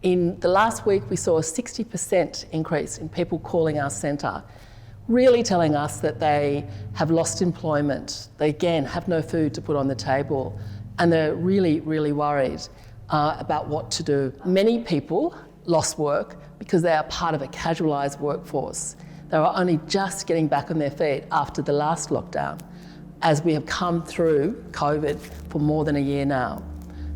In the last week, we saw a 60% increase in people calling our centre, really telling us that they have lost employment. They, again, have no food to put on the table, and they're really, really worried about what to do. Many people lost work because they are part of a casualised workforce. They were only just getting back on their feet after the last lockdown, as we have come through COVID for more than a year now.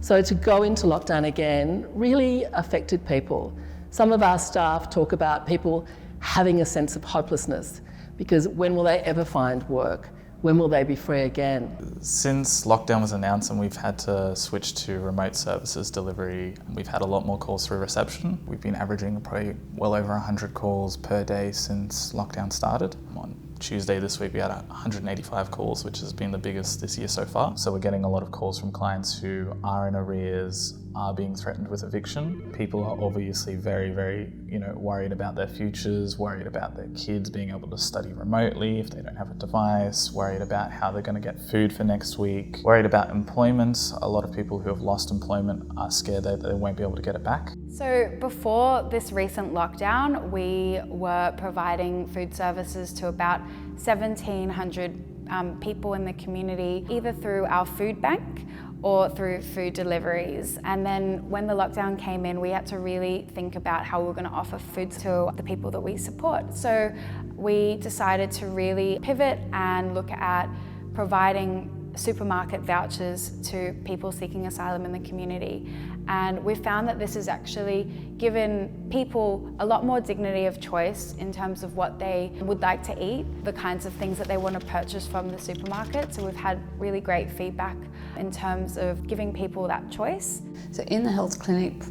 So to go into lockdown again really affected people. Some of our staff talk about people having a sense of hopelessness, because when will they ever find work? When will they be free again? Since lockdown was announced and we've had to switch to remote services delivery, we've had a lot more calls through reception. We've been averaging probably well over 100 calls per day since lockdown started. On Tuesday this week we had 185 calls, which has been the biggest this year so far. So we're getting a lot of calls from clients who are in arrears, are being threatened with eviction. People are obviously very, very, worried about their futures, worried about their kids being able to study remotely if they don't have a device, worried about how they're going to get food for next week, worried about employment. A lot of people who have lost employment are scared that they won't be able to get it back. So before this recent lockdown, we were providing food services to about 1,700 people in the community, either through our food bank or through food deliveries. And then when the lockdown came in, we had to really think about how we were going to offer food to the people that we support. So we decided to really pivot and look at providing supermarket vouchers to people seeking asylum in the community. And we found that this has actually given people a lot more dignity of choice in terms of what they would like to eat, the kinds of things that they want to purchase from the supermarket. So we've had really great feedback in terms of giving people that choice. So in the health clinic,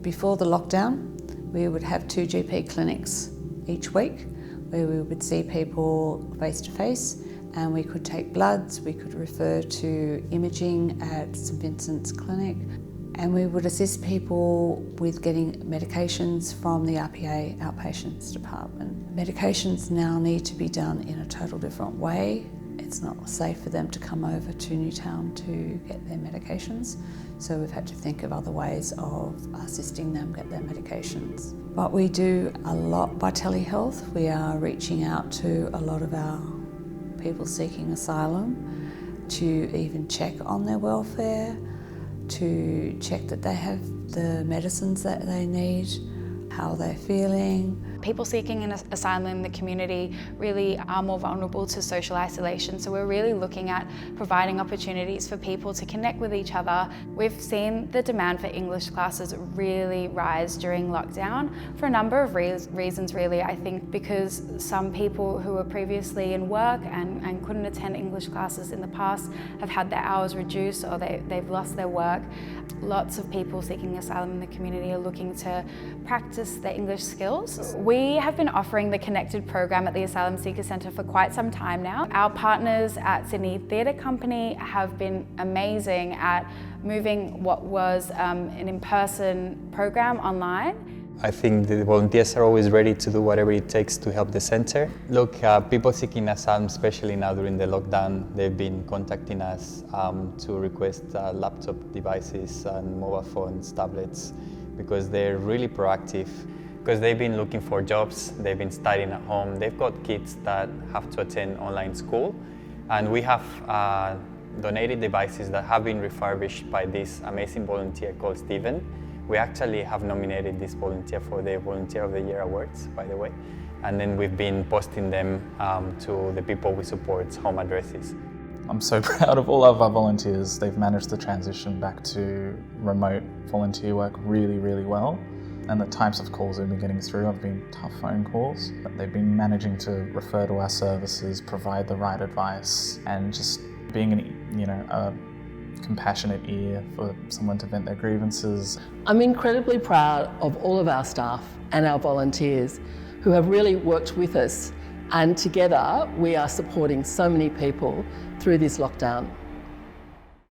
before the lockdown, we would have 2 GP clinics each week where we would see people face to face, and we could take bloods, we could refer to imaging at St Vincent's Clinic, and we would assist people with getting medications from the RPA outpatients department. Medications now need to be done in a total different way. It's not safe for them to come over to Newtown to get their medications, so we've had to think of other ways of assisting them get their medications. But we do a lot by telehealth. We are reaching out to a lot of our people seeking asylum to even check on their welfare, to check that they have the medicines that they need, how they're feeling. People seeking an asylum in the community really are more vulnerable to social isolation, so we're really looking at providing opportunities for people to connect with each other. We've seen the demand for English classes really rise during lockdown for a number of reasons really. I think because some people who were previously in work and couldn't attend English classes in the past have had their hours reduced, or they've lost their work. Lots of people seeking asylum in the community are looking to practice their English skills. We have been offering the Connected program at the Asylum Seekers Centre for quite some time now. Our partners at Sydney Theatre Company have been amazing at moving what was an in-person program online. I think the volunteers are always ready to do whatever it takes to help the centre. Look, people seeking asylum, especially now during the lockdown, they've been contacting us to request laptop devices and mobile phones, tablets, because they're really proactive. Because they've been looking for jobs, they've been studying at home, they've got kids that have to attend online school, and we have donated devices that have been refurbished by this amazing volunteer called Stephen. We actually have nominated this volunteer for the Volunteer of the Year Awards, by the way, and then we've been posting them to the people we support's home addresses. I'm so proud of all of our volunteers. They've managed the transition back to remote volunteer work really, really well. And the types of calls we've been getting through have been tough phone calls, but they've been managing to refer to our services, provide the right advice, and just being a compassionate ear for someone to vent their grievances. I'm incredibly proud of all of our staff and our volunteers who have really worked with us, and together we are supporting so many people through this lockdown.